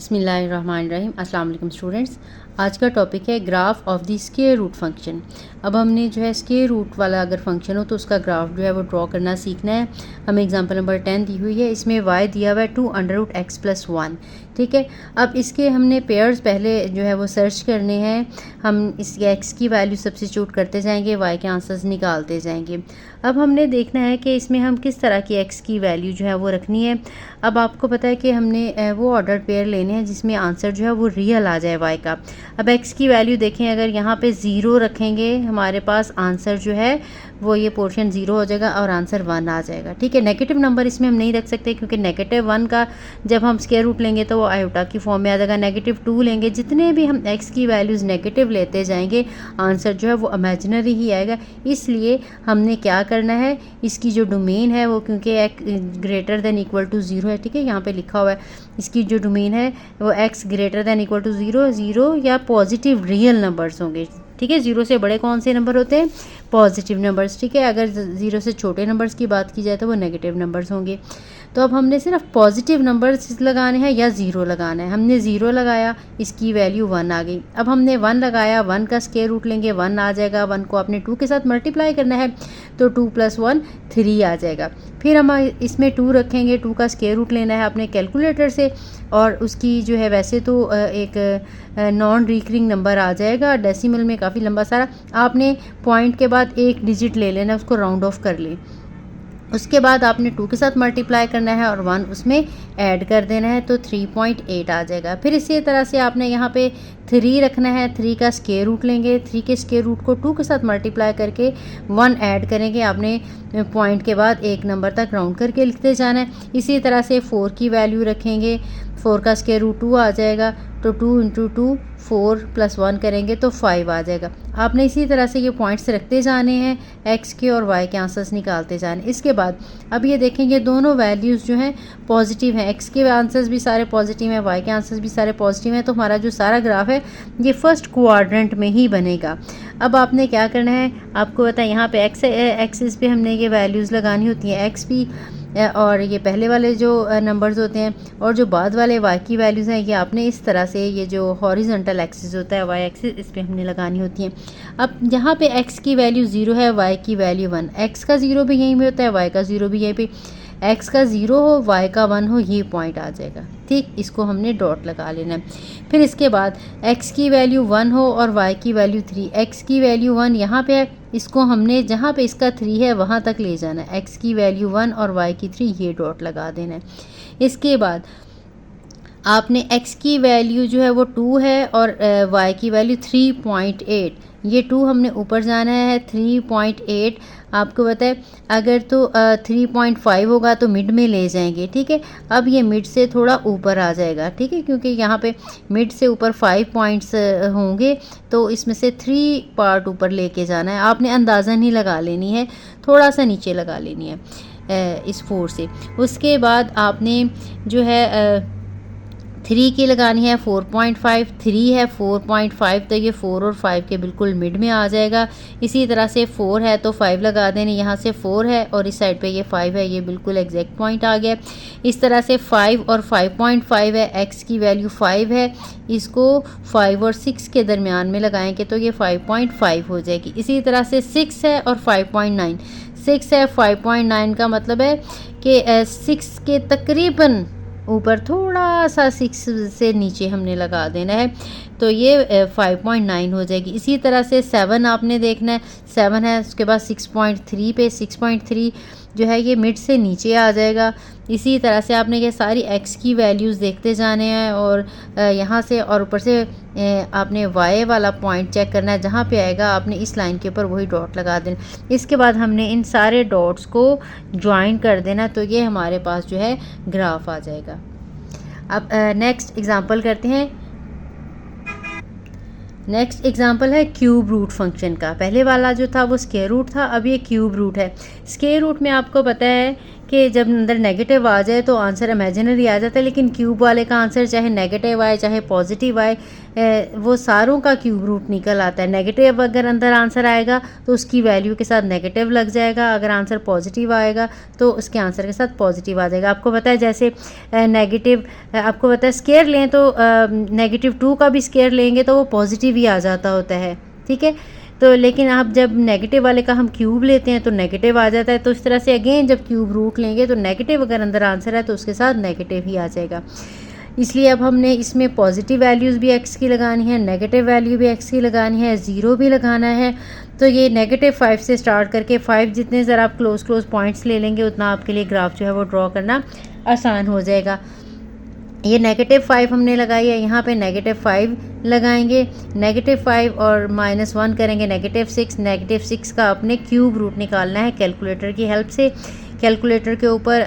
बिस्मिल्लाहिर्रहमानिर्रहीम। अस्सलाम वालेकुम स्टूडेंट्स। आज का टॉपिक है graph of the square root function. अब हमने जो है स्क्वायर रूट वाला अगर फंक्शन हो तो उसका ग्राफ जो है वो ड्रॉ करना सीखना है। हमें एग्जांपल नंबर 10 दी हुई है, इसमें y दिया हुआ है 2√x+1। ठीक है, अब इसके हमने पेयर्स पहले जो है वो सर्च करने हैं। हम इस x की वैल्यू सब्स्टिट्यूट करते जाएंगे, y के आंसर्स निकालते जाएंगे। अब हमने देखना है कि इसमें हम किस तरह की x की वैल्यू जो है वो रखनी है। अब आपको पता है कि हमने वो ऑर्डर पेयर लेने हैं जिसमें आंसर जो है वो रियल आ जाए y का। अब x की वैल्यू देखें, अगर यहाँ पे 0 रखेंगे हमारे पास आंसर जो है वो ये पोर्शन 0 हो जाएगा और आंसर 1 आ जाएगा। ठीक है, नेगेटिव नंबर इसमें हम नहीं रख सकते क्योंकि -1 का जब हम स्क्वायर रूट लेंगे तो वो आयोटा की फॉर्म में आ जाएगा। -2 लेंगे, जितने भी हम x की वैल्यूज़ नेगेटिव लेते जाएंगे आंसर जो है वो इमेजिनरी ही आएगा। इसलिए हमने क्या करना है, इसकी जो डोमेन है वो क्योंकि ग्रेटर देन इक्वल टू 0 है, ठीक है, यहाँ पे लिखा हुआ है इसकी जो डोमेन है वो x greater than equal to 0 या पॉजिटिव रियल नंबर्स होंगे। ठीक है, 0 से बड़े कौन से नंबर होते हैं? Positive numbers. ठीक है, अगर 0 से छोटे नंबर्स की बात की जाए तो वो नेगेटिव नंबर्स होंगे। तो अब हमने सिर्फ पॉजिटिव नंबर्स लगाने हैं या 0 लगाना है। हमने 0 लगाया, इसकी वैल्यू 1 आ गई। अब हमने 1 लगाया, 1 का स्क्वायर रूट लेंगे 1 आ जाएगा। 1 को आपने 2 के साथ मल्टीप्लाई करना है तो 2 + 1 3 आ जाएगा। फिर हम इसमें 2 रखेंगे, 2 का स्क्वायर रूट लेना है अपने कैलकुलेटर से और उसकी जो है वैसे तो एक नॉन रिकरिंग नंबर आ जाएगा, डेसिमल में काफ़ी लंबा सारा। आपने पॉइंट के बाद एक डिजिट ले लेना, उसको राउंड ऑफ कर लें। उसके बाद आपने 2 के साथ मल्टीप्लाई करना है और 1 उसमें ऐड कर देना है तो 3.8 आ जाएगा। फिर इसी तरह से आपने यहाँ पे 3 रखना है, 3 का स्क्वायर रूट लेंगे, 3 के स्क्वायर रूट को 2 के साथ मल्टीप्लाई करके 1 ऐड करेंगे। आपने पॉइंट के बाद एक नंबर तक राउंड करके लिखते जाना है। इसी तरह से 4 की वैल्यू रखेंगे, 4 का स्क्वायर रूट 2 आ जाएगा तो 2 × 2 4 + 1 करेंगे तो 5 आ जाएगा। आपने इसी तरह से ये पॉइंट्स रखते जाने हैं, x के और y के आंसर्स निकालते जाने। इसके बाद अब ये देखेंगे दोनों वैल्यूज़ जो हैं पॉजिटिव हैं, x के आंसर्स भी सारे पॉजिटिव हैं, y के आंसर्स भी सारे पॉजिटिव हैं, तो हमारा जो सारा ग्राफ है ये फर्स्ट क्वाड्रेंट में ही बनेगा। अब आपने क्या करना है, आपको पता है यहाँ पे x एक्सिस पे हमने ये वैल्यूज़ लगानी होती हैं, x भी और ये पहले वाले जो नंबर्स होते हैं और जो बाद वाले y की वैल्यूज़ हैं ये आपने इस तरह से ये जो हॉरिजॉन्टल एक्सिस होता है y एक्सिस, इस पे हमने लगानी होती हैं। अब यहाँ पे x की वैल्यू 0 है, y की वैल्यू 1, x का 0 भी यहीं पे होता है, y का 0 भी यहीं पे। x का 0 हो, y का 1 हो, ये पॉइंट आ जाएगा। ठीक, इसको हमने डॉट लगा लेना है। फिर इसके बाद x की वैल्यू 1 हो और y की वैल्यू 3, x की वैल्यू 1 यहाँ पे है, इसको हमने जहाँ पे इसका 3 है वहाँ तक ले जाना है। x की वैल्यू 1 और y की 3, ये डॉट लगा देना है। इसके बाद आपने x की वैल्यू जो है वो 2 है और y की वैल्यू 3.8, ये 2 हमने ऊपर जाना है, 3.8 आपको पता है अगर तो 3.5 होगा तो मिड में ले जाएंगे। ठीक है, अब ये मिड से थोड़ा ऊपर आ जाएगा। ठीक है, क्योंकि यहाँ पे मिड से ऊपर 5 पॉइंट्स होंगे तो इसमें से 3 पार्ट ऊपर लेके जाना है। आपने अंदाज़ा नहीं लगा लेनी है, थोड़ा सा नीचे लगा लेनी है इस 4 से। उसके बाद आपने जो है 3 की लगानी है 4.5, 3 है 4.5 तो ये 4 और 5 के बिल्कुल मिड में आ जाएगा। इसी तरह से 4 है तो 5 लगा देने, यहाँ से 4 है और इस साइड पे ये 5 है, ये बिल्कुल एग्जैक्ट पॉइंट आ गया। इस तरह से 5 और 5.5 है, x की वैल्यू 5 है, इसको 5 और 6 के दरमियान में लगाएंगे तो ये 5.5 हो जाएगी। इसी तरह से 6 है और 5.9, 6 है 5.9 का मतलब है कि 6 के तकरीबन ऊपर थोड़ा सा 6 से नीचे हमने लगा देना है तो ये 5.9 हो जाएगी। इसी तरह से 7 आपने देखना है, 7 है उसके बाद 6.3 पे 6.3 जो है ये मिड से नीचे आ जाएगा। इसी तरह से आपने ये सारी x की वैल्यूज़ देखते जाने हैं और यहाँ से और ऊपर से आपने y वाला पॉइंट चेक करना है, जहाँ पे आएगा आपने इस लाइन के ऊपर वही डॉट लगा देना। इसके बाद हमने इन सारे डॉट्स को ज्वाइन कर देना तो ये हमारे पास जो है ग्राफ आ जाएगा। अब नेक्स्ट एग्जांपल करते हैं। नेक्स्ट एग्जांपल है क्यूब रूट फंक्शन का। पहले वाला जो था वो स्क्वायर रूट था, अब ये क्यूब रूट है। स्क्वायर रूट में आपको पता है कि जब अंदर नेगेटिव आ जाए तो आंसर इमेजिनरी आ जाता है, लेकिन क्यूब वाले का आंसर चाहे नेगेटिव आए चाहे पॉजिटिव आए वो सारों का क्यूब रूट निकल आता है। नेगेटिव अगर अंदर आंसर आएगा तो उसकी वैल्यू के साथ नेगेटिव लग जाएगा, अगर आंसर पॉजिटिव आएगा तो उसके आंसर के साथ पॉजिटिव आ जाएगा। आपको पता है जैसे नेगेटिव, आपको पता है स्केयर लें तो -2 का भी स्केयर लेंगे तो वो पॉजिटिव ही आ जाता होता है, ठीक है। तो लेकिन आप जब नेगेटिव वाले का हम क्यूब लेते हैं तो नेगेटिव आ जाता है। तो इस तरह से अगेन जब क्यूब रूट लेंगे तो नेगेटिव अगर अंदर आंसर है तो उसके साथ नेगेटिव ही आ जाएगा। इसलिए अब हमने इसमें पॉजिटिव वैल्यूज़ भी x की लगानी है, नेगेटिव वैल्यू भी x की लगानी है, 0 भी लगाना है। तो ये -5 से स्टार्ट करके 5 जितने ज़रा आप क्लोज पॉइंट्स ले लेंगे उतना आपके लिए ग्राफ जो है वो ड्रॉ करना आसान हो जाएगा। ये -5 हमने लगाई है, यहाँ पे -5 लगाएंगे, -5 और -1 करेंगे -6। -6 का अपने क्यूब रूट निकालना है कैलकुलेटर की हेल्प से। कैलकुलेटर के ऊपर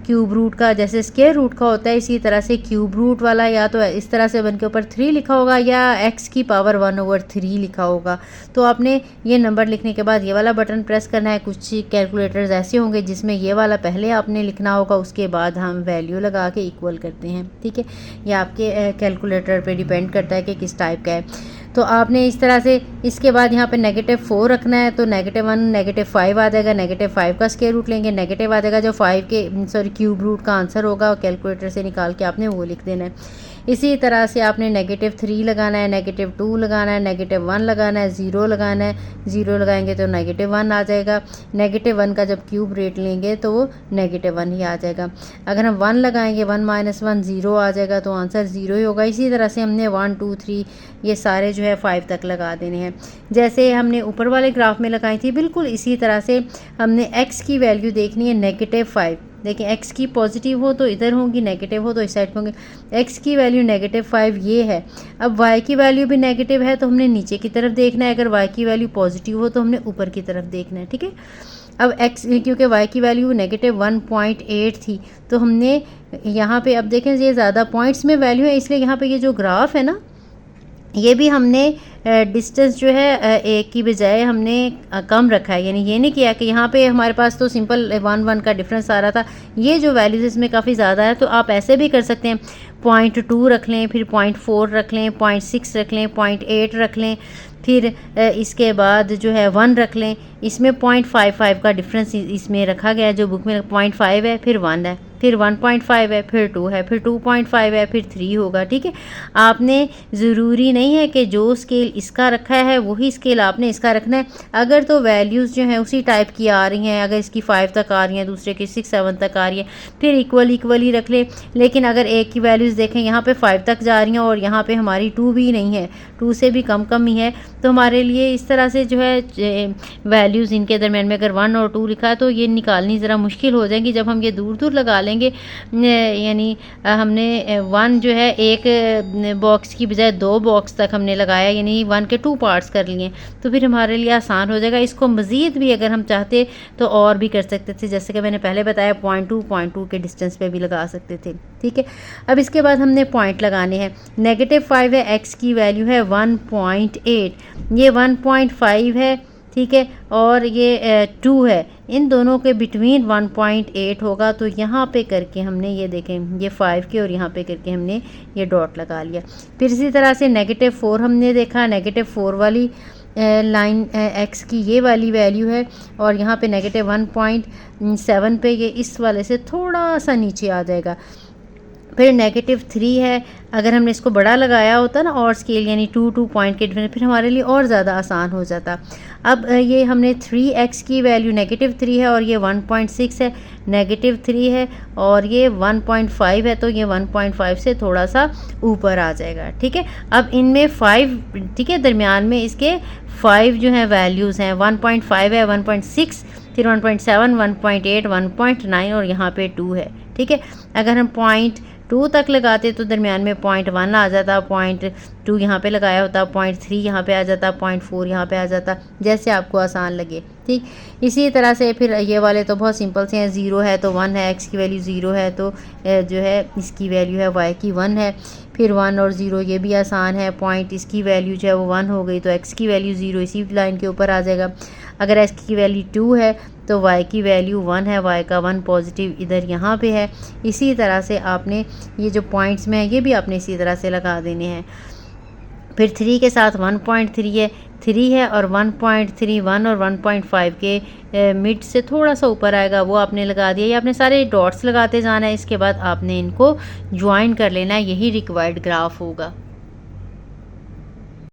क्यूब रूट का जैसे स्क्वायर रूट का होता है इसी तरह से क्यूब रूट वाला या तो इस तरह से बन के ऊपर 3 लिखा होगा या x की पावर 1/3 लिखा होगा। तो आपने ये नंबर लिखने के बाद ये वाला बटन प्रेस करना है। कुछ कैलकुलेटर्स ऐसे होंगे जिसमें ये वाला पहले आपने लिखना होगा, उसके बाद हम वैल्यू लगा के इक्वल करते हैं, ठीक है। ये आपके कैलकुलेटर पे डिपेंड करता है कि किस टाइप का है। तो आपने इस तरह से इसके बाद यहाँ पे -4 रखना है तो -1 -5 आ जाएगा। -5 का स्क्वायर रूट लेंगे, नेगेटिव आ जाएगा। जो 5 के क्यूब रूट का आंसर होगा कैलकुलेटर से निकाल के आपने वो लिख देना है। इसी तरह से आपने -3 लगाना है, -2 लगाना है, -1 लगाना है, 0 लगाना है। 0 लगाएंगे तो -1 आ जाएगा। -1 का जब क्यूब रेट लेंगे तो वो -1 ही आ जाएगा। अगर हम 1 लगाएंगे 1 - 1 0 आ जाएगा तो आंसर 0 ही होगा। इसी तरह से हमने 1 2 3 ये सारे जो है 5 तक लगा देने हैं, जैसे हमने ऊपर वाले ग्राफ में लगाई थी। बिल्कुल इसी तरह से हमने x की वैल्यू देखनी है -5। देखिए x की पॉजिटिव हो तो इधर होंगी, नेगेटिव हो तो इस साइड होंगे। x की वैल्यू -5 ये है। अब y की वैल्यू भी नेगेटिव है तो हमने नीचे की तरफ देखना है, अगर y की वैल्यू पॉजिटिव हो तो हमने ऊपर की तरफ देखना है, ठीक है। अब x क्योंकि y की वैल्यू -1.8 थी तो हमने यहाँ पे अब देखें ये ज़्यादा पॉइंट्स में वैल्यू है, इसलिए यहाँ पे ये जो ग्राफ है ना ये भी हमने डिस्टेंस जो है एक की बजाय हमने कम रखा है। यानी ये नहीं किया कि यहाँ पे हमारे पास तो सिंपल 1 का डिफरेंस आ रहा था, ये जो वैल्यूज़ इसमें काफ़ी ज़्यादा है। तो आप ऐसे भी कर सकते हैं, 0.2 रख लें, फिर 0.4 रख लें, 0.6 रख लें, 0.8 रख लें, फिर इसके बाद जो है 1 रख लें। इसमें 0.55 का डिफरेंस इसमें रखा गया है, जो बुक में 0.5 है, फिर 1 है, फिर 1.5 है, फिर 2 है, फिर 2.5 है, फिर 3 होगा, ठीक है। आपने ज़रूरी नहीं है कि जो स्केल इसका रखा है वही स्केल आपने इसका रखना है। अगर तो वैल्यूज़ जो हैं उसी टाइप की आ रही हैं, अगर इसकी 5 तक आ रही हैं दूसरे की 6 7 तक आ रही है, फिर इक्वल ही रख ले। लेकिन अगर एक की वैल्यूज़ देखें यहाँ पे 5 तक जा रही हैं और यहाँ पे हमारी 2 भी नहीं है, 2 से भी कम ही है, तो हमारे लिए इस तरह से जो है वैल्यूज़ इनके दरमियान में अगर 1 और 2 लिखा है तो ये निकालनी ज़रा मुश्किल हो जाएगी। जब हम ये दूर लगा लेंगे, यानी हमने 1 जो है एक बॉक्स की बजाय 2 बॉक्स तक हमने लगाया, यानी 1 के 2 पार्ट्स कर लिए, तो फिर हमारे लिए आसान हो जाएगा। इसको मज़ीद भी अगर हम चाहते तो और भी कर सकते थे, जैसे कि मैंने पहले बताया 0.2 के डिस्टेंस पे भी लगा सकते थे, ठीक है। अब इसके बाद हमने पॉइंट लगाने हैं। -5 है, x की वैल्यू है 1.8, ये 1.5 है, ठीक है, और ये 2 है, इन दोनों के बिटवीन 1.8 होगा। तो यहाँ पे करके हमने ये देखें ये 5 के और यहाँ पे करके हमने ये डॉट लगा लिया। फिर इसी तरह से -4 हमने देखा, -4 वाली लाइन x की ये वाली वैल्यू है और यहाँ पे -1.7 पे ये इस वाले से थोड़ा सा नीचे आ जाएगा। फिर -3 है, अगर हमने इसको बड़ा लगाया होता ना और स्केल यानी 2 पॉइंट के डिफरेंस, फिर हमारे लिए और ज़्यादा आसान हो जाता। अब ये हमने 3x की वैल्यू -3 है और ये 1.6 है, -3 है और ये 1.5 है, तो ये 1.5 से थोड़ा सा ऊपर आ जाएगा, ठीक है। अब इनमें 5, ठीक है, दरमियान में इसके 5 जो है वैल्यूज़ हैं, 1.5 है, 1.6, फिर 1.7, 1.8, 1.9 और यहाँ पे 2 है, ठीक है। अगर हम 0.2 तक लगाते तो दरमियान में 0.1 आ जाता, 0.2 यहाँ पे लगाया होता, 0.3 यहाँ पे आ जाता, 0.4 यहाँ पे आ जाता, जैसे आपको आसान लगे, ठीक। इसी तरह से फिर ये वाले तो बहुत सिंपल से हैं, 0 है तो 1 है, x की वैल्यू 0 है तो जो है इसकी वैल्यू है y की 1 है, फिर 1 और 0 ये भी आसान है। पॉइंट इसकी वैल्यू जो है वो 1 हो गई तो x की वैल्यू 0 इसी लाइन के ऊपर आ जाएगा। अगर x की वैल्यू 2 है तो y की वैल्यू 1 है, y का 1 पॉजिटिव इधर यहाँ पे है। इसी तरह से आपने ये जो पॉइंट्स में है ये भी आपने इसी तरह से लगा देने हैं। फिर 3 के साथ 1.3 है, 3 है और 1.31 और 1.5 के मिड से थोड़ा सा ऊपर आएगा वो आपने लगा दिया। ये आपने सारे डॉट्स लगाते जाना है। इसके बाद आपने इनको ज्वाइन कर लेना है, यही रिक्वायर्ड ग्राफ होगा।